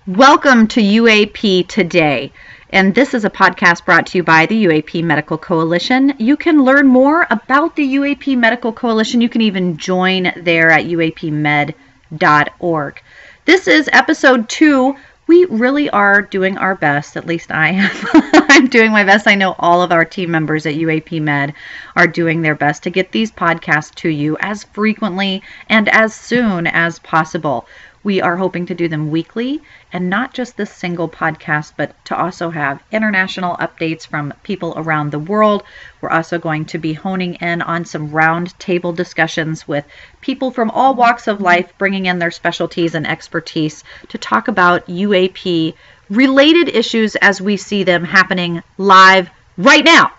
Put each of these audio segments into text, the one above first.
Welcome to UAP Today, and this is a podcast brought to you by the UAP Medical Coalition. You can learn more about the UAP Medical Coalition. You can even join there at uapmed.org. This is episode 2. We really are doing our best, at least I am. I'm doing my best. I know all of our team members at UAP Med are doing their best to get these podcasts to you as frequently and as soon as possible. We are hoping to do them weekly, and not just this single podcast, but to also have international updates from people around the world. We're also going to be honing in on some round table discussions with people from all walks of life, bringing in their specialties and expertise to talk about UAP related issues as we see them happening live right now.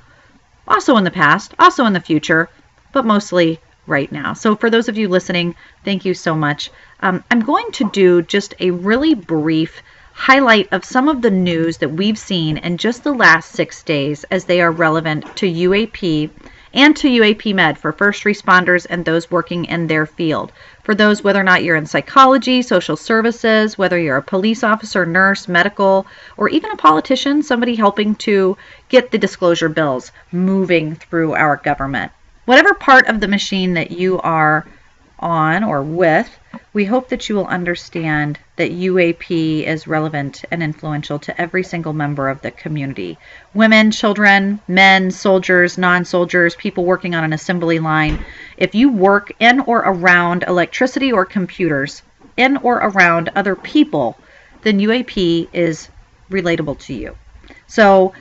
Also in the past, also in the future, but mostly right now. So for those of you listening, thank you so much. I'm going to do just a really brief highlight of some of the news that we've seen in just the last 6 days as they are relevant to UAP and to UAP Med for first responders and those working in their field. For those, whether or not you're in psychology, social services, whether you're a police officer, nurse, medical, or even a politician, somebody helping to get the disclosure bills moving through our government. Whatever part of the machine that you are on or with, we hope that you will understand that UAP is relevant and influential to every single member of the community. Women, children, men, soldiers, non-soldiers, people working on an assembly line. If you work in or around electricity or computers, in or around other people, then UAP is relatable to you. So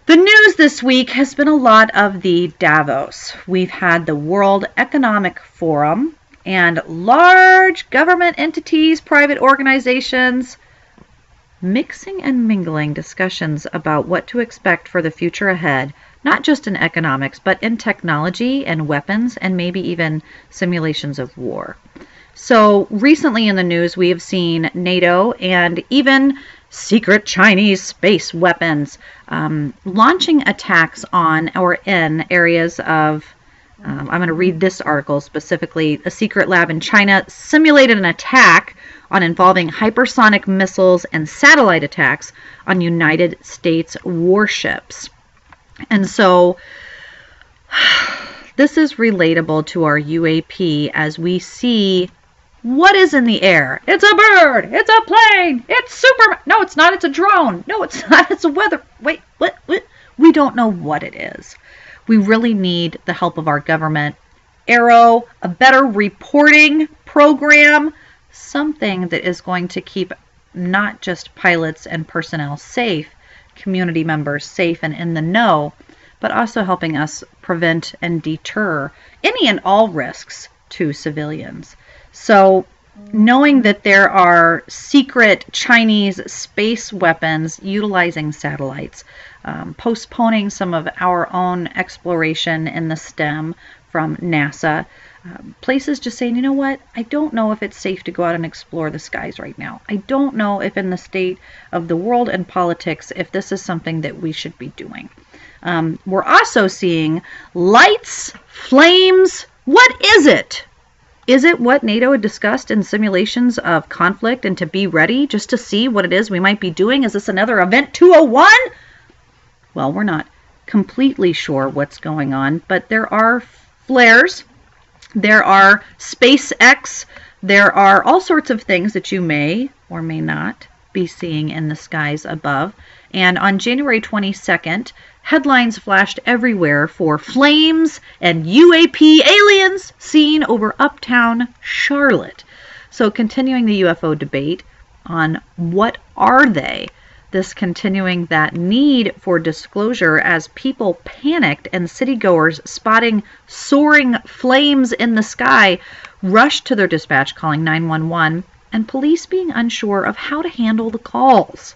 the news this week has been a lot of the Davos. We've had the World Economic Forum and large government entities, private organizations, mixing and mingling discussions about what to expect for the future ahead, not just in economics, but in technology and weapons and maybe even simulations of war. So recently in the news, we have seen NATO and even secret Chinese space weapons launching attacks on or in areas of, I'm going to read this article specifically. A secret lab in China simulated an attack involving hypersonic missiles and satellite attacks on United States warships. And so this is relatable to our UAP as we see what is in the air. It's a bird. It's a plane. It's Superman. No, it's not. It's a drone. No, it's not. It's a weather. Wait, what? We don't know what it is. We really need the help of our government. Arrow, a better reporting program, something that is going to keep not just pilots and personnel safe, community members safe and in the know, but also helping us prevent and deter any and all risks to civilians. So knowing that there are secret Chinese space weapons utilizing satellites, postponing some of our own exploration in the STEM from NASA, places just saying, you know what, I don't know if it's safe to go out and explore the skies right now. I don't know if in the state of the world and politics, if this is something that we should be doing. We're also seeing lights, flames. What is it? Is it what NATO had discussed in simulations of conflict and to be ready just to see what it is we might be doing? Is this another Event 201? Well, we're not completely sure what's going on, but there are flares, there are SpaceX, there are all sorts of things that you may or may not be seeing in the skies above. And on January 22nd, headlines flashed everywhere for flames and UAP aliens seen over uptown Charlotte. So continuing the UFO debate on what are they, this continuing that need for disclosure as people panicked and citygoers spotting soaring flames in the sky rushed to their dispatch calling 911 and police being unsure of how to handle the calls.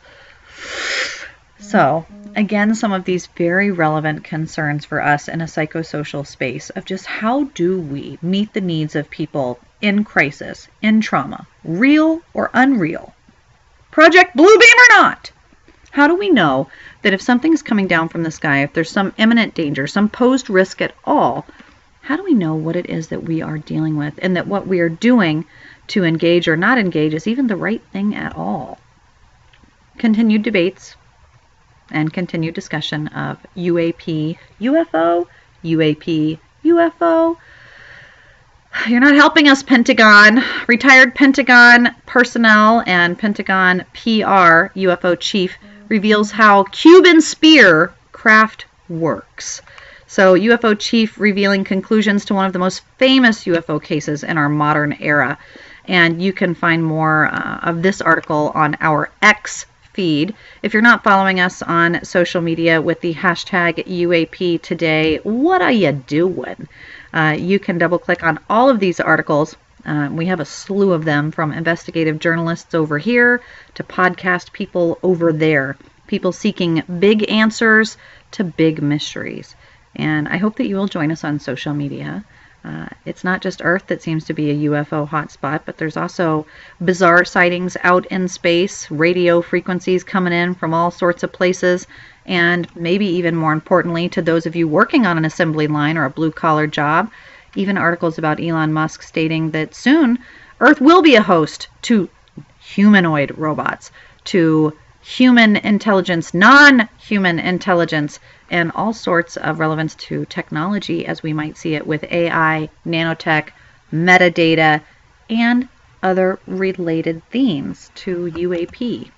So, again, some of these very relevant concerns for us in a psychosocial space of just how do we meet the needs of people in crisis, in trauma, real or unreal, Project Bluebeam or not? How do we know that if something's coming down from the sky, if there's some imminent danger, some posed risk at all, how do we know what it is that we are dealing with and that what we are doing to engage or not engage is even the right thing at all? continued debates and continued discussion of UAP UFO, UAP UFO. You're not helping us, Pentagon. Retired Pentagon personnel and Pentagon PR UFO chief reveals how Cuban spear craft works. So, UFO chief revealing conclusions to one of the most famous UFO cases in our modern era. And you can find more of this article on our X feed. If you're not following us on social media with the hashtag UAP today, what are you doing? You can double click on all of these articles. We have a slew of them, from investigative journalists over here to podcast people over there, people seeking big answers to big mysteries. And I hope that you will join us on social media. It's not just Earth that seems to be a UFO hotspot, but there's also bizarre sightings out in space, radio frequencies coming in from all sorts of places, and maybe even more importantly, to those of you working on an assembly line or a blue-collar job, even articles about Elon Musk stating that soon Earth will be a host to humanoid robots, to human intelligence, non-human intelligence, and all sorts of relevance to technology as we might see it with AI, nanotech, metadata, and other related themes to UAP.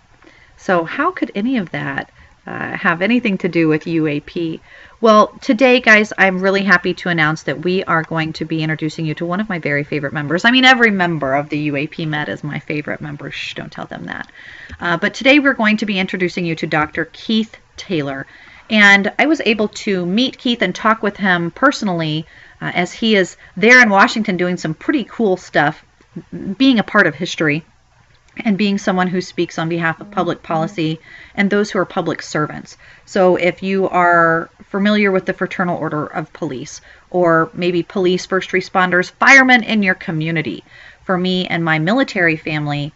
So how could any of that have anything to do with UAP? Well, today, guys, I'm really happy to announce that we are going to be introducing you to one of my very favorite members. I mean, every member of the UAP Med is my favorite member. Shh, don't tell them that. But today we're going to be introducing you to Dr. Keith Taylor. And I was able to meet Keith and talk with him personally as he is there in Washington doing some pretty cool stuff, being a part of history and being someone who speaks on behalf of public policy and those who are public servants. So if you are familiar with the Fraternal Order of Police, or maybe police, first responders, firemen in your community, for me and my military family,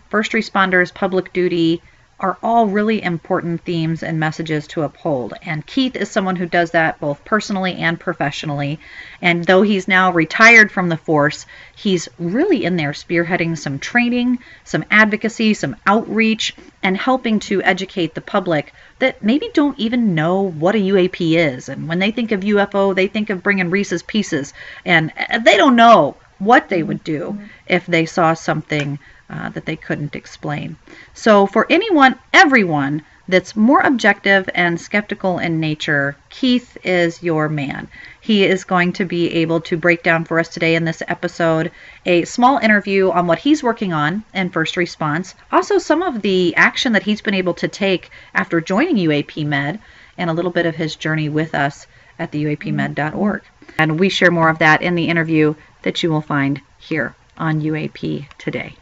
first responders, public duty, are all really important themes and messages to uphold. And Keith is someone who does that both personally and professionally. And though he's now retired from the force, he's really in there spearheading some training, some advocacy, some outreach, and helping to educate the public that maybe don't even know what a UAP is. And when they think of UFO, they think of bringing Reese's Pieces, and they don't know what they would do if they saw something that they couldn't explain. So for everyone that's more objective and skeptical in nature, Keith is your man. He is going to be able to break down for us today in this episode a small interview on what he's working on in first response, also some of the action that he's been able to take after joining UAP Med, and a little bit of his journey with us at the uapmed.org. And we share more of that in the interview that you will find here on UAP Today.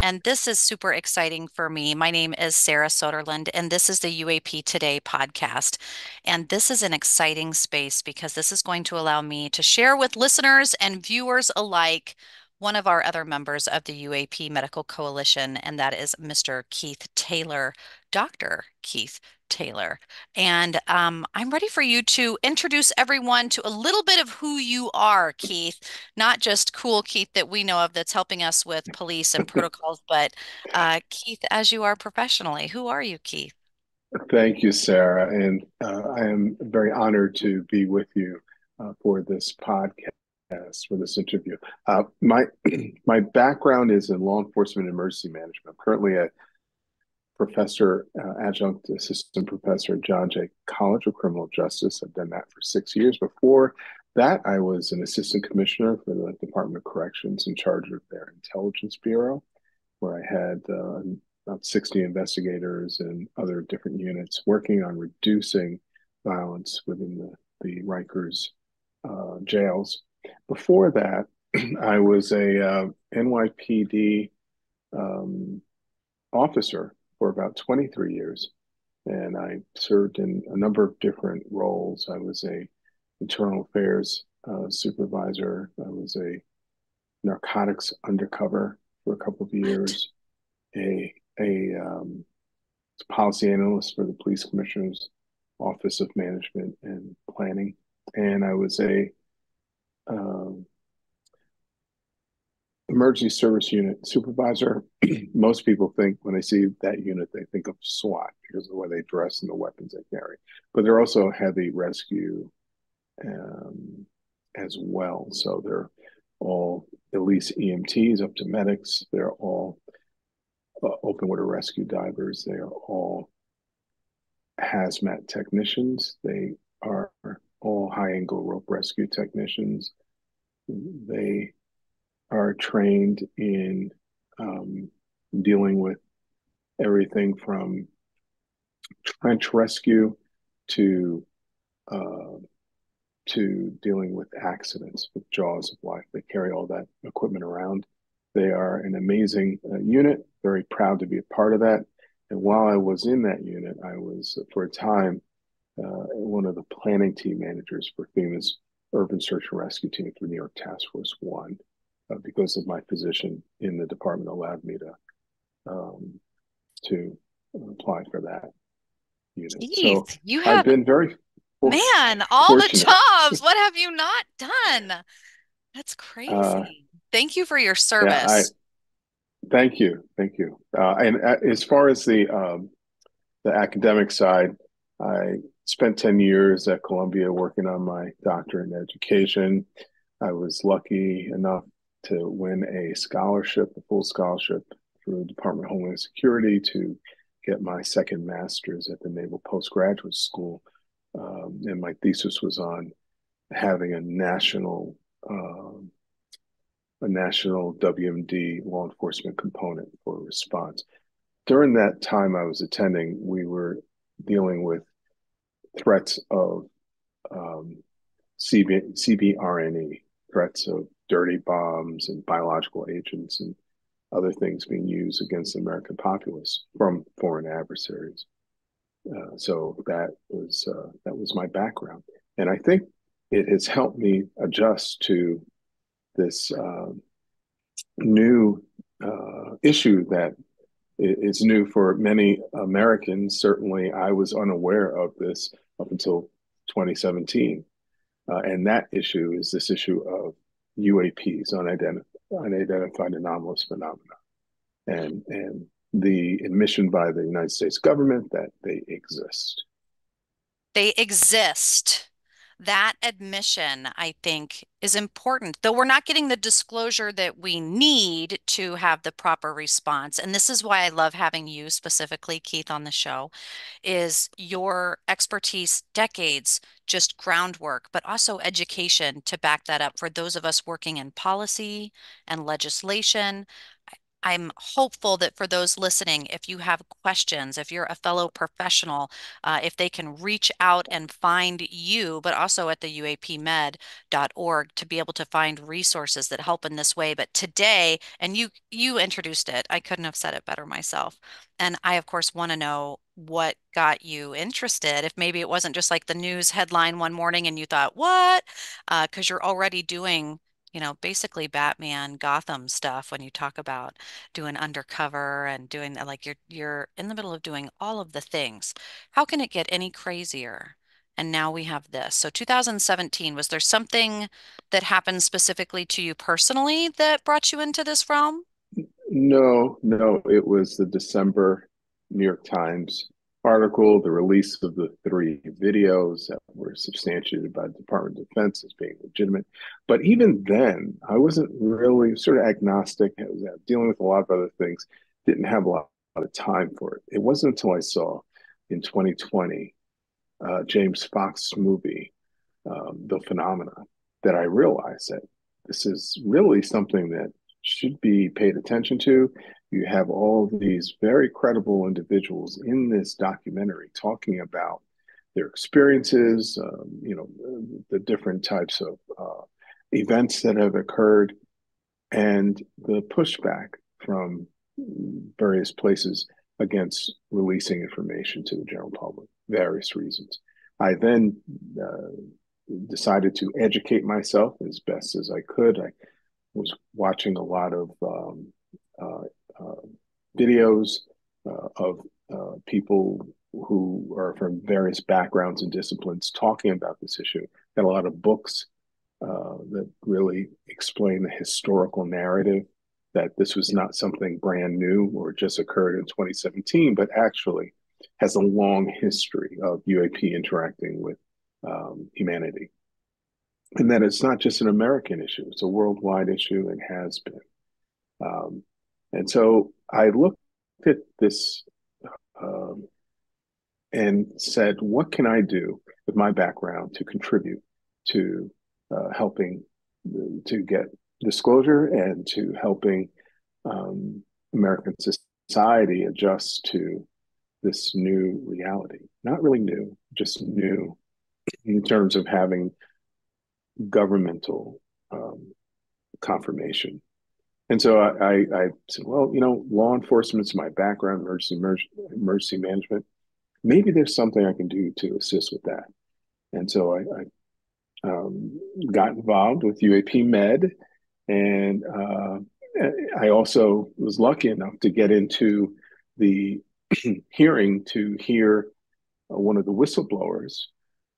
And this is super exciting for me. My name is Sarah Soderlund, and this is the UAP Today podcast. And this is an exciting space because this is going to allow me to share with listeners and viewers alike one of our other members of the UAP Medical Coalition, and that is Mr. Keith Taylor, Dr. Keith Taylor. And I'm ready for you to introduce everyone to a little bit of who you are, Keith. Not just cool Keith that we know of that's helping us with police and protocols, but Keith, as you are professionally. Who are you, Keith? Thank you, Sarah. And I am very honored to be with you for this podcast, for this interview. My my background is in law enforcement and emergency management. I'm currently a professor, adjunct assistant professor at John Jay College of Criminal Justice. I've done that for 6 years. Before that, I was an assistant commissioner for the Department of Corrections in charge of their intelligence bureau, where I had about 60 investigators and other different units working on reducing violence within the Rikers jails. Before that, I was a NYPD officer for about 23 years, and I served in a number of different roles. I was a internal affairs supervisor. I was a narcotics undercover for a couple of years, a policy analyst for the police commissioner's office of management and planning, and I was a emergency service unit supervisor. Most people think when they see that unit, they think of SWAT because of the way they dress and the weapons they carry. But they're also heavy rescue um, as well. So they're all at least EMTs up to medics. They're all open water rescue divers. They are all hazmat technicians. They are all high angle rope rescue technicians. They are trained in dealing with everything from trench rescue to uh, to dealing with accidents with jaws of life. They carry all that equipment around. They are an amazing unit. Very proud to be a part of that. And while I was in that unit, I was for a time one of the planning team managers for FEMA's urban search and rescue team for New York Task Force One, because of my position in the department allowed me um, to apply for that unit. So Keith, you I've have, been very man, all the fortunate. jobs. What have you not done? That's Uh, crazy. Thank you for your yeah, I service. thank you, thank you. And as far as the academic side, I spent 10 years at Columbia working on my doctorate in education. I was lucky enough to win a scholarship, a full scholarship through the Department of Homeland Security to get my second master's at the Naval Postgraduate School. And my thesis was on having a national WMD law enforcement component for response. During that time I was attending, we were dealing with threats of um, CBRNE, threats of dirty bombs and biological agents and other things being used against the American populace from foreign adversaries. So that was my background, and I think it has helped me adjust to this new issue that is new for many Americans. Certainly, I was unaware of this up until 2017. And that issue is this issue of UAPs, unidentified anomalous phenomena, and the admission by the United States government that they exist. They exist. That admission, I think, is important, though we're not getting the disclosure that we need to have the proper response. And this is why I love having you specifically, Keith, on the show, is your expertise, decades, just groundwork, but also education to back that up for those of us working in policy and legislation. I'm hopeful that for those listening, if you have questions, if you're a fellow professional, if they can reach out and find you, but also at the uapmed.org to be able to find resources that help in this way. But today, and you introduced it, I couldn't have said it better myself. And I, of course, want to know what got you interested. If maybe it wasn't just like the news headline one morning and you thought, what? Because you're already doing, basically Batman Gotham stuff when you talk about doing undercover and doing that, like you're in the middle of doing all of the things. How can it get any crazier? And now we have this. So 2017, was there something that happened specifically to you personally that brought you into this realm? No, no, it was the December New York Times article, the release of the three videos that were substantiated by the Department of Defense as being legitimate. But even then, I wasn't really sort of agnostic. I was dealing with a lot of other things, didn't have a lot of time for it. It wasn't until I saw in 2020 James Fox's movie, The Phenomenon, that I realized that this is really something that should be paid attention to. You have all these very credible individuals in this documentary talking about their experiences, the different types of events that have occurred, and the pushback from various places against releasing information to the general public, various reasons. I then decided to educate myself as best as I could. I was watching a lot of uh, uh, videos of people who are from various backgrounds and disciplines talking about this issue. Got a lot of books that really explain the historical narrative that this was not something brand new or just occurred in 2017, but actually has a long history of UAP interacting with humanity. And that it's not just an American issue, it's a worldwide issue and has been. Um, and so I looked at this um, and said, what can I do with my background to contribute to helping to get disclosure and to helping um, American society adjust to this new reality? Not really new, just new in terms of having governmental confirmation. And so I said, well, law enforcement's my background, emergency management. Maybe there's something I can do to assist with that. And so I got involved with UAP Med, and I also was lucky enough to get into the hearing to hear one of the whistleblowers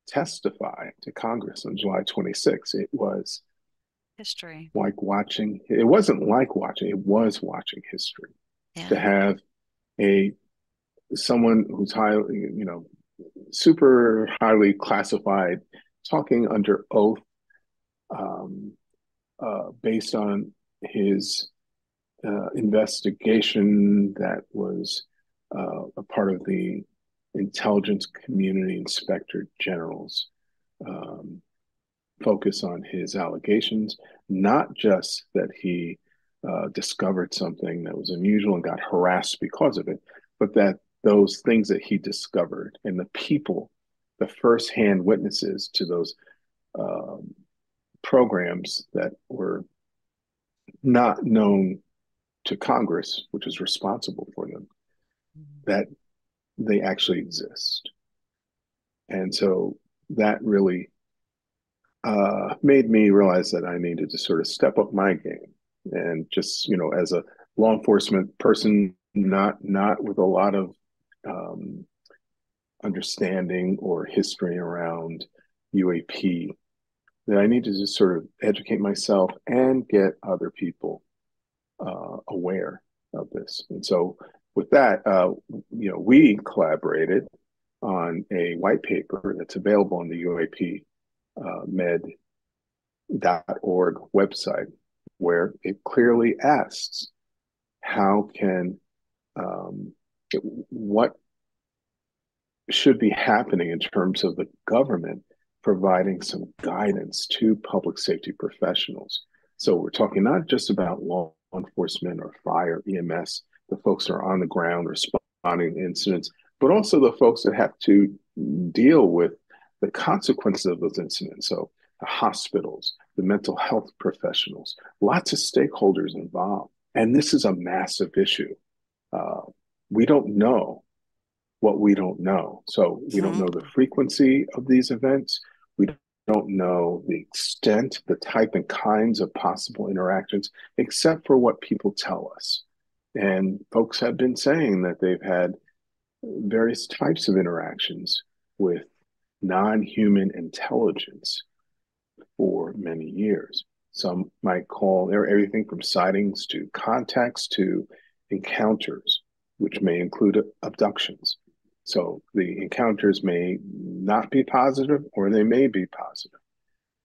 testify to Congress on July 26th. It was History. like watching, it wasn't like watching, it was watching history. To Yeah. have a someone who's highly, super highly classified, talking under oath, um, based on his investigation that was a part of the intelligence community inspector general's um, focus on his allegations, not just that he discovered something that was unusual and got harassed because of it, but that those things that he discovered and the people, the firsthand witnesses to those um, programs that were not known to Congress, which is responsible for them, that they actually exist. And so that really made me realize that I needed to sort of step up my game and just, as a law enforcement person, not with a lot of um, understanding or history around UAP, that I need to just sort of educate myself and get other people aware of this. And so with that, we collaborated on a white paper that's available on the UAP Med .org website, where it clearly asks how can what should be happening in terms of the government providing some guidance to public safety professionals. So we're talking not just about law enforcement or fire, EMS, the folks that are on the ground responding to incidents, but also the folks that have to deal with the consequences of those incidents. So the hospitals, the mental health professionals, lots of stakeholders involved. And this is a massive issue. Uh, we don't know what we don't know. So we don't know the frequency of these events. We don't know the extent, the type and kinds of possible interactions, except for what people tell us. And folks have been saying that they've had various types of interactions with non-human intelligence for many years. Some might call everything from sightings to contacts to encounters, which may include abductions. So the encounters may not be positive or they may be positive.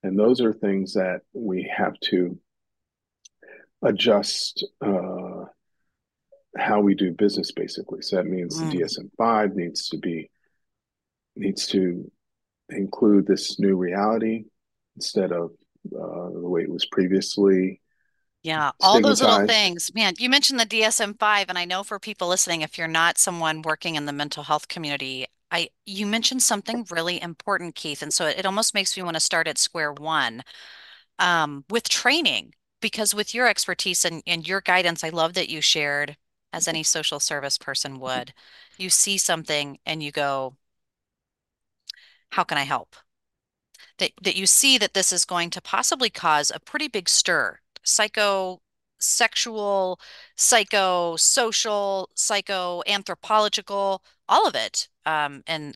And those are things that we have to adjust how we do business, basically. So that means the DSM-5 needs to include this new reality instead of the way it was previously Yeah, all those little stigmatized. things. Man, you mentioned the DSM-5, and I know for people listening, if you're not someone working in the mental health community, you mentioned something really important, Keith, and so it almost makes me want to start at square one with training, because with your expertise and your guidance, I love that you shared, as any social service person would. You see something and you go, how can I help? That you see that this is going to possibly cause a pretty big stir, psychosexual, psychosocial, psychoanthropological, all of it, and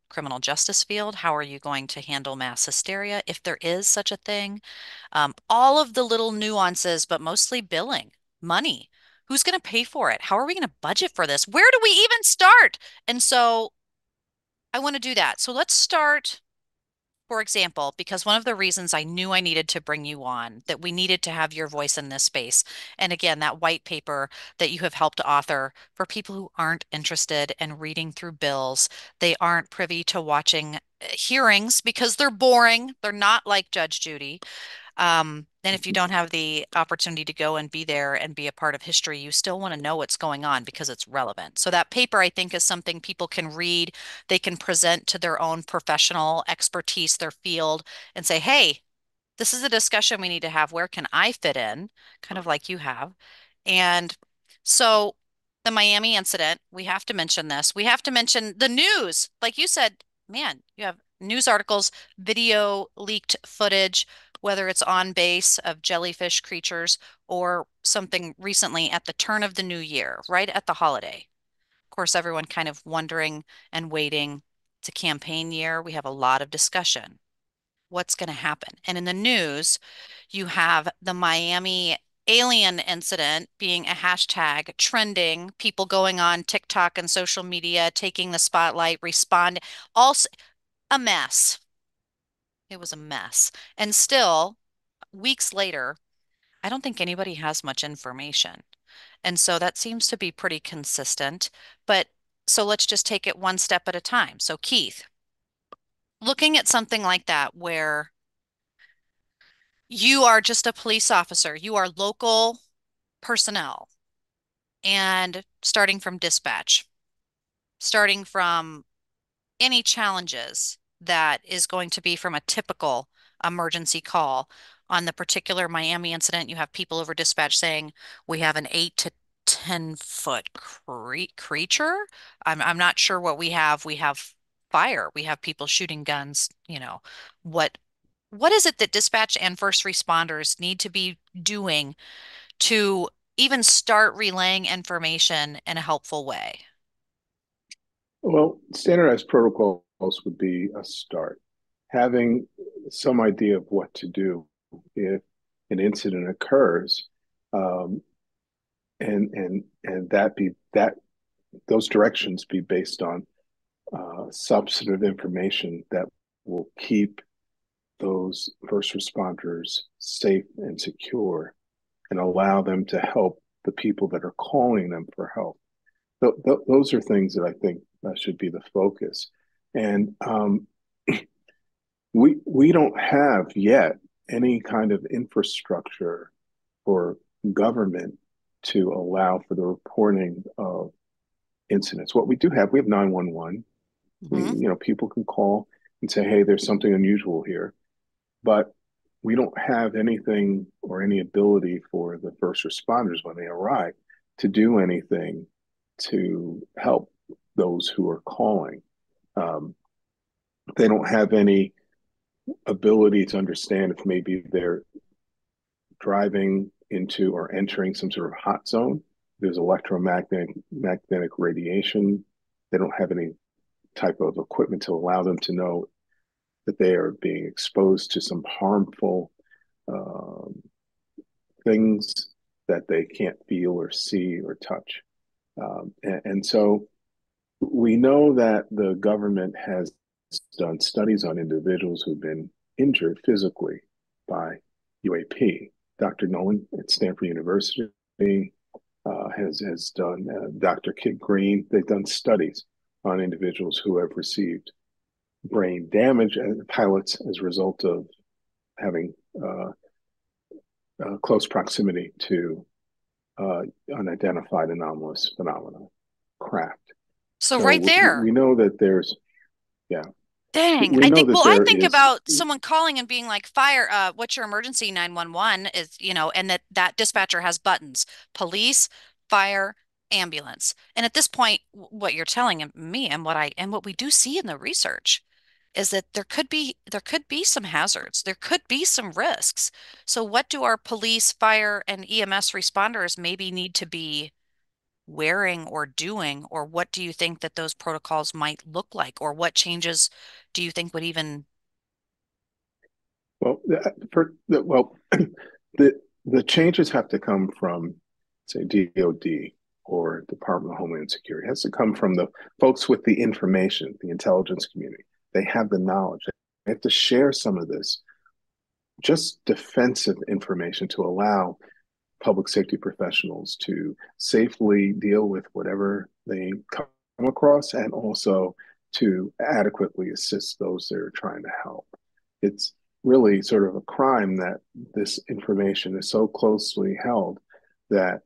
criminal justice field. How are you going to handle mass hysteria, if there is such a thing? All of the little nuances, but mostly billing. money? Who's going to pay for it? How are we going to budget for this? Where do we even start? And so I want to do that. So let's start, for example, because one of the reasons I knew I needed to bring you on, that we needed to have your voice in this space. And again, that white paper that you have helped author for people who aren't interested in reading through bills, they aren't privy to watching hearings because they're boring. They're not like Judge Judy. And if you don't have the opportunity to go and be there and be a part of history, you still want to know what's going on because it's relevant. So that paper, I think, is something people can read. They can present to their own professional expertise, their field, and say, hey, this is a discussion we need to have. Where can I fit in? Kind of like you have. And so the Miami incident, we have to mention this. We have to mention the news. Like you said, man, you have news articles, video leaked footage, whether it's on base of jellyfish creatures or something recently at the turn of the new year, right at the holiday. Of course, everyone kind of wondering and waiting. It's a campaign year. We have a lot of discussion. What's going to happen? And in the news, you have the Miami alien incident being a hashtag trending, people going on TikTok and social media, taking the spotlight, respond. Also, a mess. It was a mess. And still, weeks later, I don't think anybody has much information. And so that seems to be pretty consistent. But so let's just take it one step at a time. So, Keith, looking at something like that where you are just a police officer, you are local personnel, and starting from dispatch, starting from any challenges that is going to be from a typical emergency call. On the particular Miami incident, you have people over dispatch saying we have an 8 to 10 foot creature. I'm not sure what we have. We have fire. We have people shooting guns. What what is it that dispatch and first responders need to be doing to even start relaying information in a helpful way? Well, standardized protocols would be a start. Having some idea of what to do if an incident occurs, um, and that be that those directions be based on substantive information that will keep those first responders safe and secure and allow them to help the people that are calling them for help. Those are things that I think should be the focus. And we don't have yet any kind of infrastructure for government to allow for the reporting of incidents. What we do have, we have 911. Hmm. People can call and say, "Hey, there's something unusual here," but we don't have anything or any ability for the first responders when they arrive to do anything to help those who are calling. Um, they don't have any ability to understand if maybe they're driving into or entering some sort of hot zone. There's magnetic radiation. They don't have any type of equipment to allow them to know that they are being exposed to some harmful um, things that they can't feel or see or touch. And so we know that the government has done studies on individuals who've been injured physically by UAP. Dr. Nolan at Stanford University has done, Dr. Kit Green, they've done studies on individuals who have received brain damage as pilots as a result of having close proximity to unidentified anomalous phenomena, craft. So So right there. we know that there's, yeah, Dang. we I know think, that well, I there think is, about someone calling and being like, fire, what's your emergency 911 is, and that dispatcher has buttons, police, fire, ambulance. And at this point, what you're telling me and what we do see in the research is that there could be some hazards. There could be some risks. So what do our police, fire, and EMS responders maybe need to be wearing or doing, or what do you think that those protocols might look like, or what changes do you think would even? well, the changes have to come from say DOD or Department of Homeland Security. It has to come from the folks with the information, the intelligence community. They have the knowledge. They have to share some of this just defensive information to allow public safety professionals to safely deal with whatever they come across and also to adequately assist those they're trying to help. It's really sort of a crime that this information is so closely held that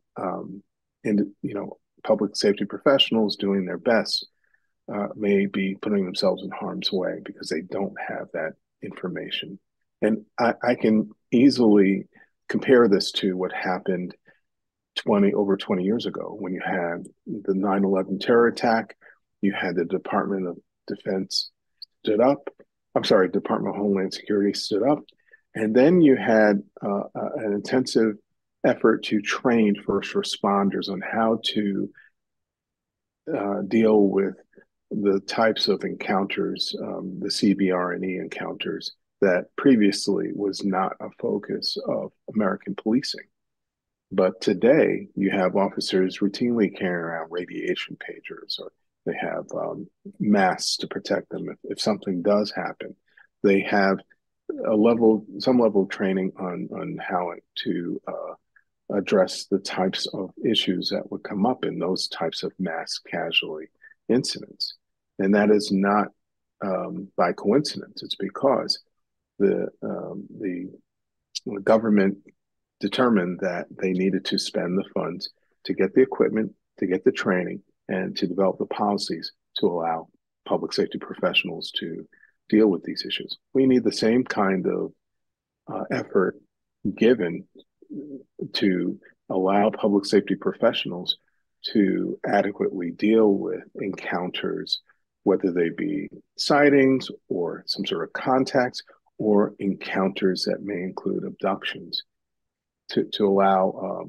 public safety professionals doing their best may be putting themselves in harm's way because they don't have that information. And I can easily compare this to what happened over 20 years ago when you had the 9/11 terror attack. You had the Department of Defense stood up. I'm sorry, Department of Homeland Security stood up. And then you had an intensive effort to train first responders on how to deal with the types of encounters, the CBRNE encounters that previously was not a focus of American policing. But today you have officers routinely carrying around radiation pagers, or they have masks to protect them if something does happen. They have some level of training on how to address the types of issues that would come up in those types of mass casualty incidents. And that is not by coincidence. It's because the government determined that they needed to spend the funds to get the equipment, to get the training, and to develop the policies to allow public safety professionals to deal with these issues. We need the same kind of effort given to allow public safety professionals to adequately deal with encounters, whether they be sightings or some sort of contacts or encounters that may include abductions, to allow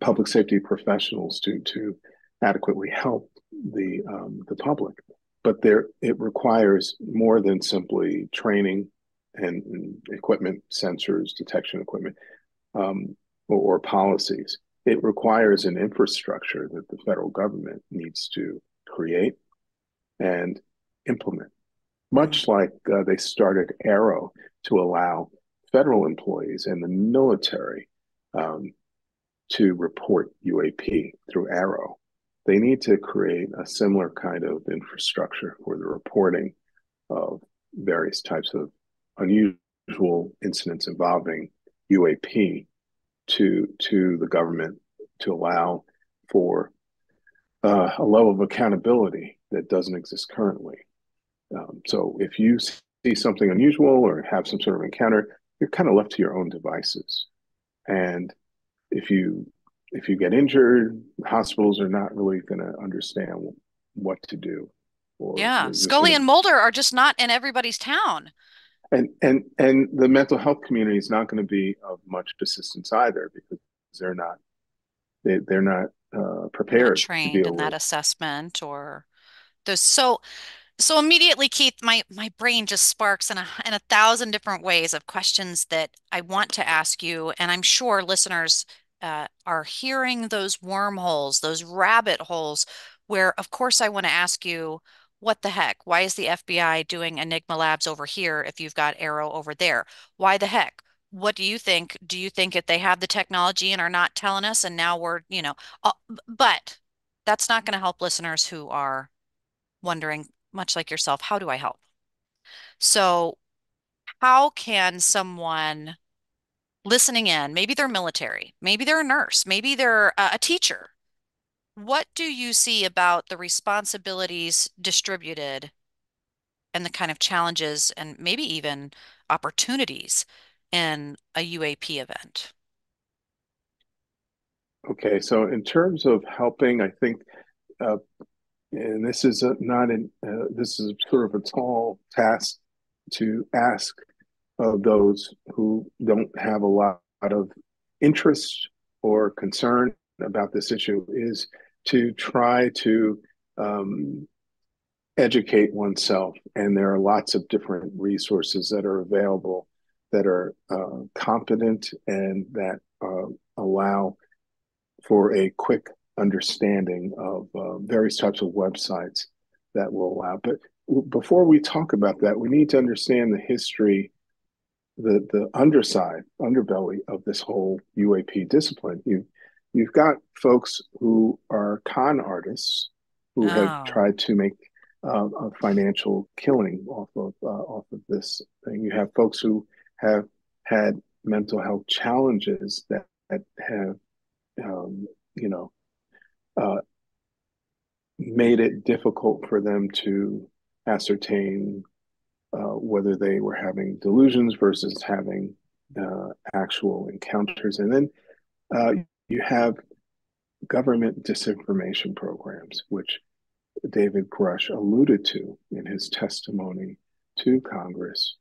public safety professionals to adequately help the public. But it requires more than simply training and equipment, sensors, detection equipment, or policies. It requires an infrastructure that the federal government needs to create and implement. Much like they started Arrow to allow federal employees and the military to report UAP through Arrow. They need to create a similar kind of infrastructure for the reporting of various types of unusual incidents involving UAP to the government to allow for a level of accountability that doesn't exist currently. So if you see something unusual or have some sort of encounter, you're kind of left to your own devices. And if you get injured, hospitals are not really going to understand what to do. Or Yeah, Scully gonna, and Mulder are just not in everybody's town. and the mental health community is not going to be of much assistance either because they're not Not prepared to trained deal in that with. assessment or those. So immediately, Keith, my brain just sparks in a thousand different ways of questions that I want to ask you, and I'm sure listeners are hearing those wormholes, those rabbit holes, where of course I want to ask you, what the heck? Why is the FBI doing Enigma Labs over here if you've got Arrow over there? Why the heck? What do you think? Do you think that they have the technology and are not telling us, and now but that's not going to help listeners who are wondering, much like yourself, how do I help? So, how can someone listening in, maybe they're military, maybe they're a nurse, maybe they're a teacher, what do you see about the responsibilities distributed and the kind of challenges and maybe even opportunities in a UAP event? Okay, so in terms of helping, I think, and this is not an this is sort of a tall task to ask of those who don't have a lot of interest or concern about this issue, is to try to educate oneself. And there are lots of different resources that are available that are competent and that allow for a quick understanding of various types of websites that will allow. But before we talk about that, we need to understand the history, the underbelly of this whole UAP discipline. You've got folks who are con artists who have Oh, tried to make a financial killing off of this thing. You have folks who have had mental health challenges that have um, you know uh, made it difficult for them to ascertain whether they were having delusions versus having actual encounters. And then uh, you have government disinformation programs, which David Grush alluded to in his testimony to Congress,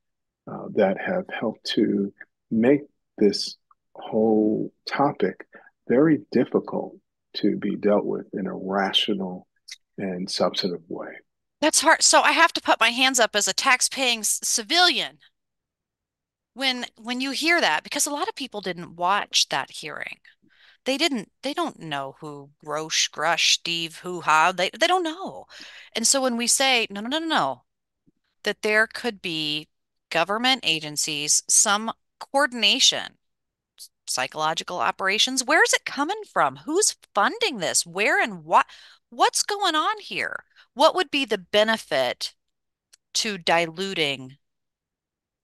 that have helped to make this whole topic very difficult to be dealt with in a rational and substantive way. that's hard. So I have to put my hands up as a tax-paying civilian when you hear that, because a lot of people didn't watch that hearing. They don't know who Roche, Grush, Steve, Hoo Ha, they don't know. And so when we say, no, no, no, no, no, that there could be government agencies, some coordination, psychological operations, where is it coming from? Who's funding this? Where and what's going on here? What would be the benefit to diluting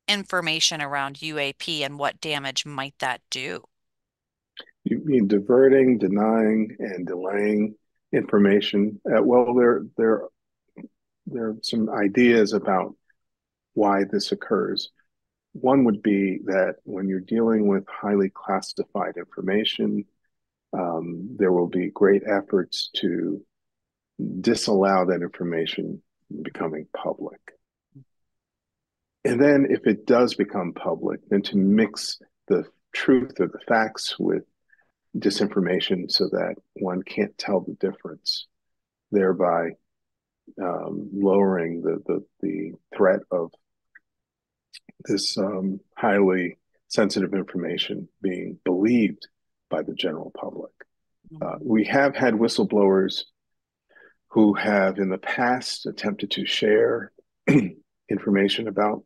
information around UAP, and what damage might that do? You mean diverting, denying, and delaying information? There are some ideas about why this occurs. One would be that when you're dealing with highly classified information, there will be great efforts to disallow that information becoming public. And then if it does become public, then to mix the truth or the facts with disinformation so that one can't tell the difference, thereby lowering the threat of this highly sensitive information being believed by the general public. We have had whistleblowers who have in the past attempted to share information about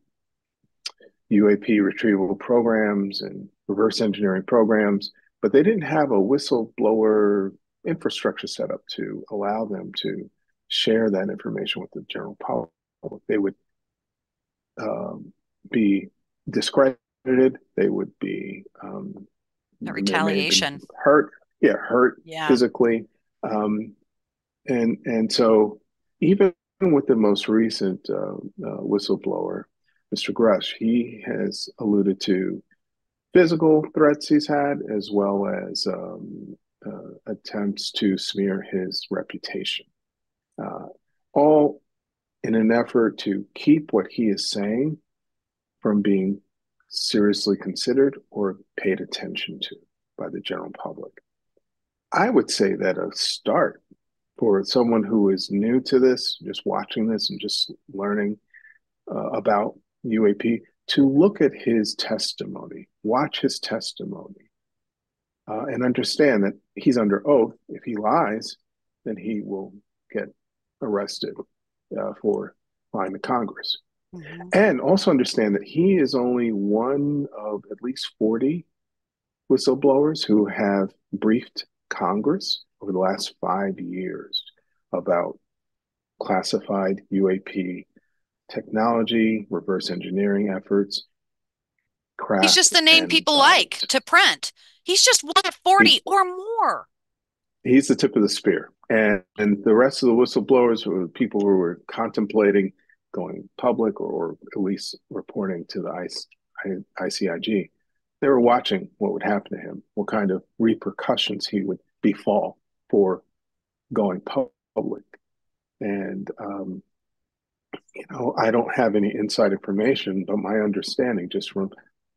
UAP retrieval programs and reverse engineering programs, but they didn't have a whistleblower infrastructure set up to allow them to share that information with the general public. They would be discredited. They would be That they may have been retaliation. hurt Yeah. physically, and so even with the most recent whistleblower, Mr. Grush, he has alluded to physical threats he's had as well as attempts to smear his reputation, uh, all in an effort to keep what he is saying from being seriously considered or paid attention to by the general public. I would say that a start for someone who is new to this, just watching this and just learning about UAP, to look at his testimony, watch his testimony, and understand that he's under oath. If he lies, then he will get arrested for lying to Congress. Hmm. And also understand that he is only one of at least 40 whistleblowers who have briefed Congress over the last 5 years about classified UAP technology, reverse engineering efforts, He's craft, just the name and people like to print. He's just one of he, 40 or more. he's the tip of the spear. And the rest of the whistleblowers were people who were contemplating going public or at least reporting to the ICIG. They were watching what would happen to him, what kind of repercussions he would befall for going public. And, I don't have any inside information, but my understanding just from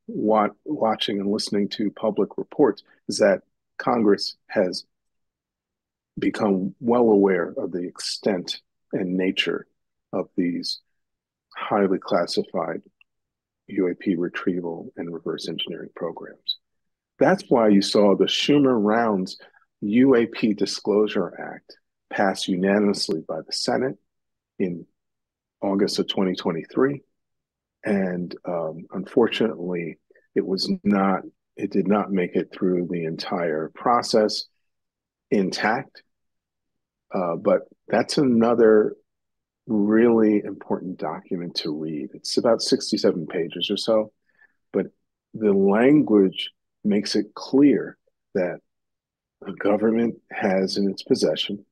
watching and listening to public reports is that Congress has become well aware of the extent and nature of these highly classified UAP retrieval and reverse engineering programs. That's why you saw the Schumer rounds UAP Disclosure Act passed unanimously by the Senate in August of 2023. And unfortunately, it did not make it through the entire process intact. But that's another really important document to read. It's about 67 pages or so, but the language makes it clear that the government has in its possession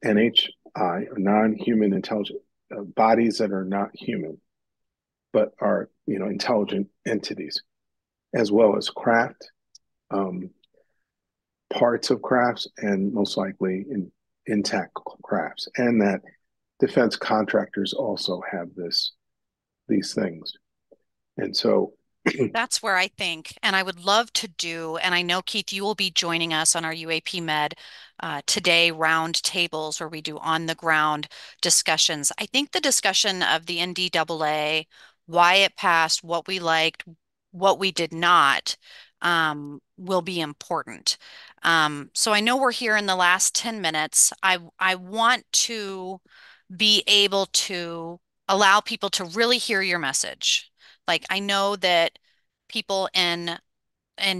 NHI, or non-human intelligent bodies that are not human, but are intelligent entities, as well as craft, um, parts of crafts, and most likely intact crafts, and that defense contractors also have these things. And so That's where I think, and I would love to do, and I know, Keith, you will be joining us on our UAP Med today round tables where we do on the ground discussions. I think the discussion of the NDAA, why it passed, what we liked, what we did not, will be important. So I know we're here in the last 10 minutes. I want to be able to allow people to really hear your message. Like I know that people in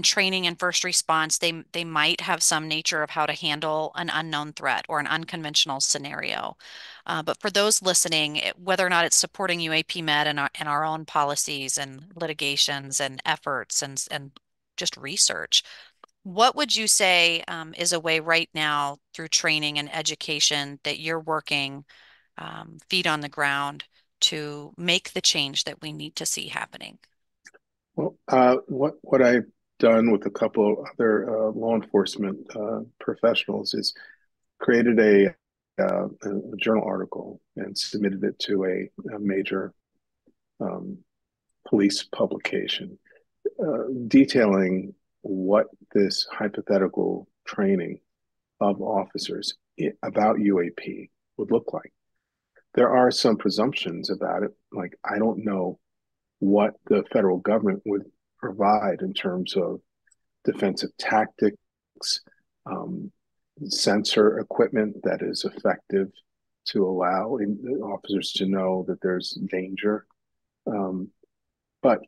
training and first response, they might have some nature of how to handle an unknown threat or an unconventional scenario. But for those listening, whether or not it's supporting UAP Med and our own policies and litigations and efforts and just research, what would you say is a way right now through training and education that you're working feet on the ground to make the change that we need to see happening? well, what I've done with a couple of other law enforcement professionals is created a journal article and submitted it to a major um, police publication, detailing what this hypothetical training of officers about UAP would look like. There are some presumptions about it, like I don't know what the federal government would provide in terms of defensive tactics, um, sensor equipment that is effective to allow officers to know that there's danger. Um, but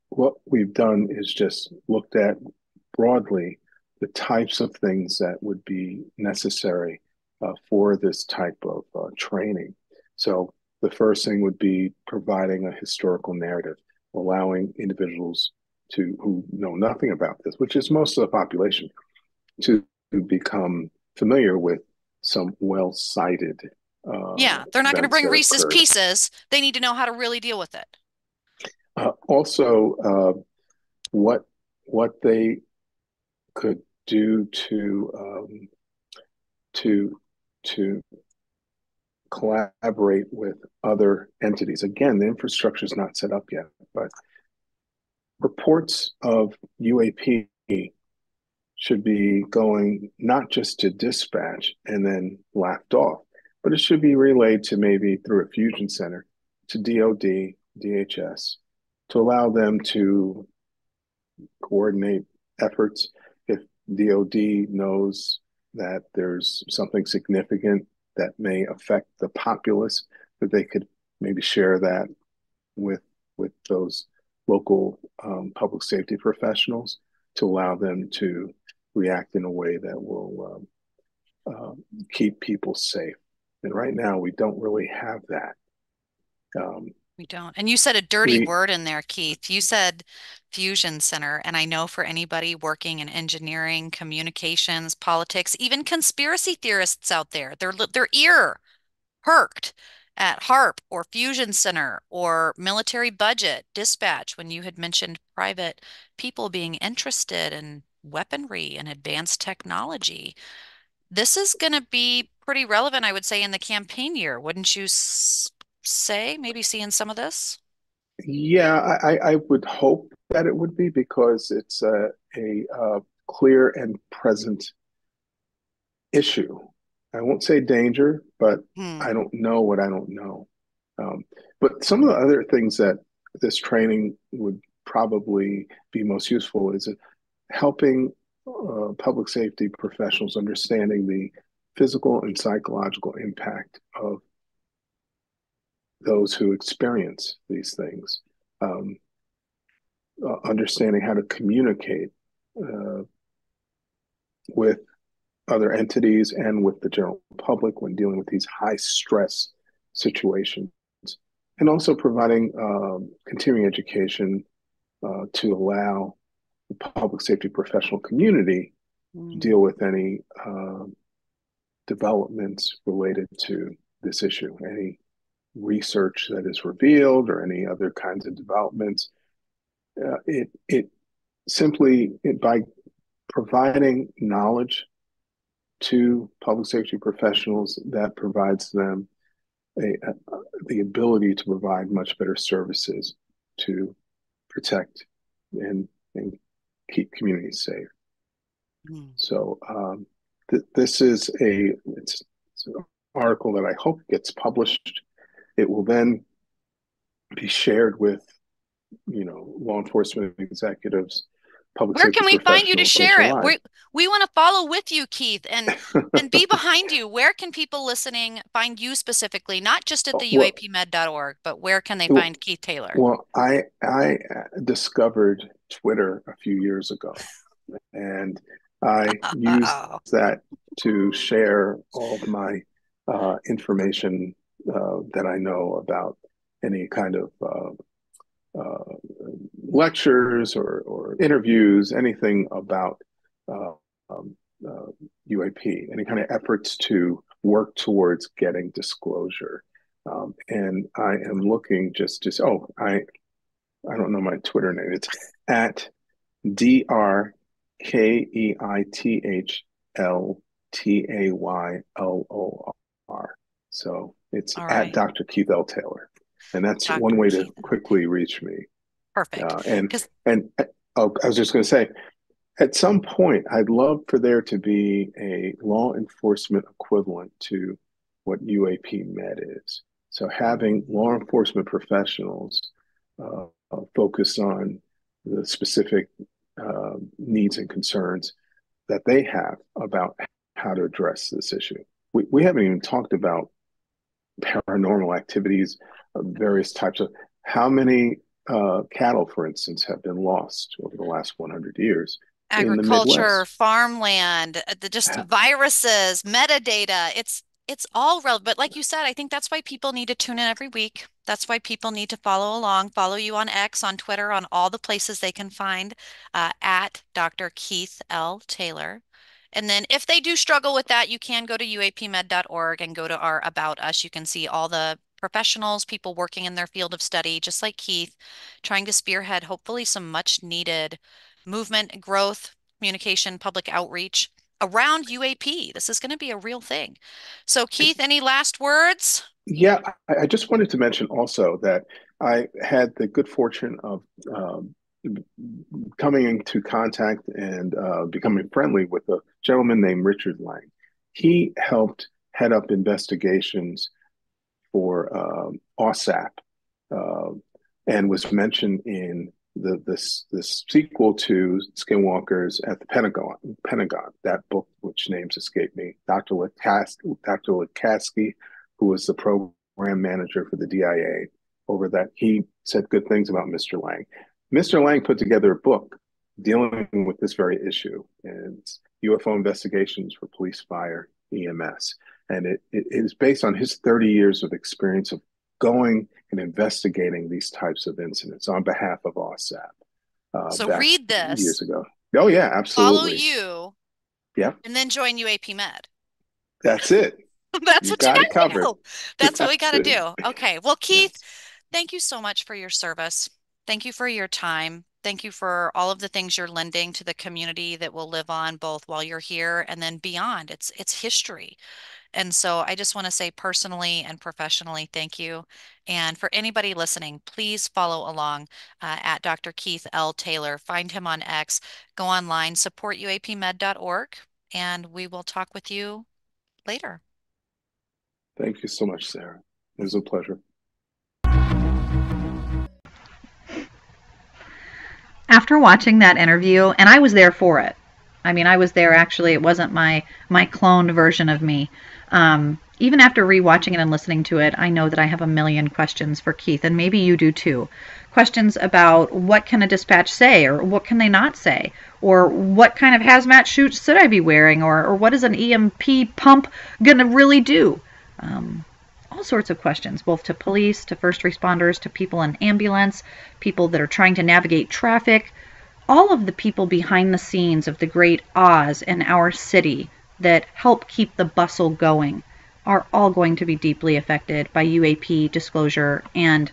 what we've done is just looked at broadly the types of things that would be necessary for this type of training. So the first thing would be providing a historical narrative, allowing individuals who know nothing about this, which is most of the population, to become familiar with some well-cited Yeah, they're not going to events bring that have Reese's occurred. Pieces. They need to know how to really deal with it. Also, what they could do to to collaborate with other entities. Again, the infrastructure is not set up yet, but reports of UAP should be going not just to dispatch and then laughed off, but it should be relayed to maybe through a fusion center to DOD, DHS, to allow them to coordinate efforts. If DOD knows that there's something significant that may affect the populace, that they could maybe share that with those local public safety professionals to allow them to react in a way that will keep people safe. And right now, we don't really have that. Um, We don't. And you said a dirty we word in there, Keith. You said fusion center. And I know for anybody working in engineering, communications, politics, even conspiracy theorists out there, their ear perked at HARP or Fusion Center or military budget dispatch when you had mentioned private people being interested in weaponry and advanced technology. This is going to be pretty relevant, I would say, in the campaign year, wouldn't you say? Maybe seeing some of this? Yeah, I would hope that it would be because it's a clear and present issue. I won't say danger, but I Hmm. don't know what I don't know. Um, but some of the other things that this training would probably be most useful is helping public safety professionals understanding the physical and psychological impact of those who experience these things, um, understanding how to communicate uh, with other entities and with the general public when dealing with these high stress situations, and also providing continuing education to allow the public safety professional community to deal with any developments related to this issue, any research that is revealed or any other kinds of developments. It simply by providing knowledge to public safety professionals, that provides them the ability to provide much better services to protect and keep communities safe. Mm. So this is it's an article that I hope gets published. It will then be shared with law enforcement executives, public Where safety can we find you to professionals share it? nationwide. We want to follow with you, Keith, and be behind you. Where can people listening find you specifically, not just at the well, uapmed.org, but where can they find Keith Taylor? well, I discovered Twitter a few years ago, and I used Oh, that to share all of my information that I know about any kind of lectures or interviews, anything about uh, um, UAP, any kind of efforts to work towards getting disclosure. And I am looking I don't know my Twitter name. It's at DrKeithlTaylor. So it's all at right. Dr. Keith L. Taylor. And that's one Dr. way to Keith. quickly reach me. Perfect. And Because and oh, I was just going to say, at some point, I'd love for there to be a law enforcement equivalent to what UAP Med is. So having law enforcement professionals focus on the specific needs and concerns that they have about how to address this issue. We haven't even talked about paranormal activities of various types of how many cattle, for instance, have been lost over the last 100 years in the agriculture, Midwest. farmland, the just viruses, metadata, it's all relevant. But like you said, I think that's why people need to tune in every week. That's why people need to follow along, follow you on X, on Twitter, on all the places they can find at Dr. Keith L. Taylor. And then if they do struggle with that, you can go to uapmed.org and go to our About Us. You can see all the professionals, people working in their field of study, just like Keith, trying to spearhead hopefully some much needed movement, growth, communication, public outreach around UAP. This is going to be a real thing. So, Keith, any last words? Yeah, I just wanted to mention also that I had the good fortune of um, coming into contact and becoming friendly with a gentleman named Richard Lang. He helped head up investigations for OSAP uh, and was mentioned in the sequel to Skinwalkers at the Pentagon. That book, which names escape me, Dr. Lukaski, who was the program manager for the DIA over that, he said good things about Mr. Lang. Mr. Lang put together a book dealing with this very issue, and it's UFO investigations for police, fire, EMS. And it is based on his 30 years of experience of going and investigating these types of incidents on behalf of OSAP So, back read this, years ago. Oh, yeah, follow absolutely. you, Yeah, and then join UAP Med. that's it. That's You what you got it got to covered. do. That's what we got That's to it. do. Okay. Well, Keith, Yes. thank you so much for your service. Thank you for your time. Thank you for all of the things you're lending to the community that will live on both while you're here and then beyond. It's history. And so I just want to say personally and professionally, thank you. And for anybody listening, please follow along at Dr. Keith L. Taylor. Find him on X. Go online, support uapmed.org, and we will talk with you later. Thank you so much, Sarah. It was a pleasure. After watching that interview, and I was there for it. I mean, I was there actually. It wasn't my cloned version of me. Even after rewatching it and listening to it, I know that I have a million questions for Keith, and maybe you do too. Questions about what can a dispatch say, or what can they not say, or what kind of hazmat suit should I be wearing, or what is an EMP pump going to really do? All sorts of questions, both to police, to first responders, to people in ambulance, people that are trying to navigate traffic, all of the people behind the scenes of the great Oz in our city that help keep the bustle going are all going to be deeply affected by UAP disclosure and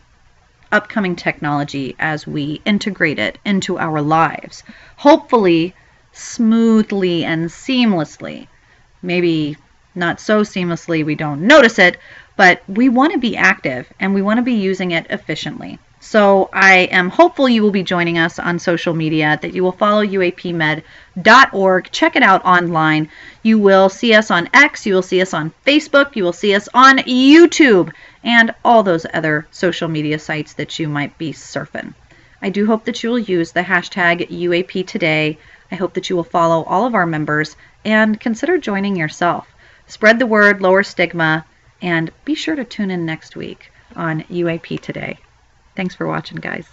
upcoming technology as we integrate it into our lives. Hopefully, smoothly and seamlessly. Maybe not so seamlessly we don't notice it, but we want to be active and we want to be using it efficiently. So I am hopeful you will be joining us on social media, that you will follow uapmed.org. Check it out online. You will see us on X, you will see us on Facebook, you will see us on YouTube, and all those other social media sites that you might be surfing. I do hope that you will use the hashtag UAP Today. I hope that you will follow all of our members and consider joining yourself. Spread the word, lower stigma, and be sure to tune in next week on UAP Today. Thanks for watching, guys.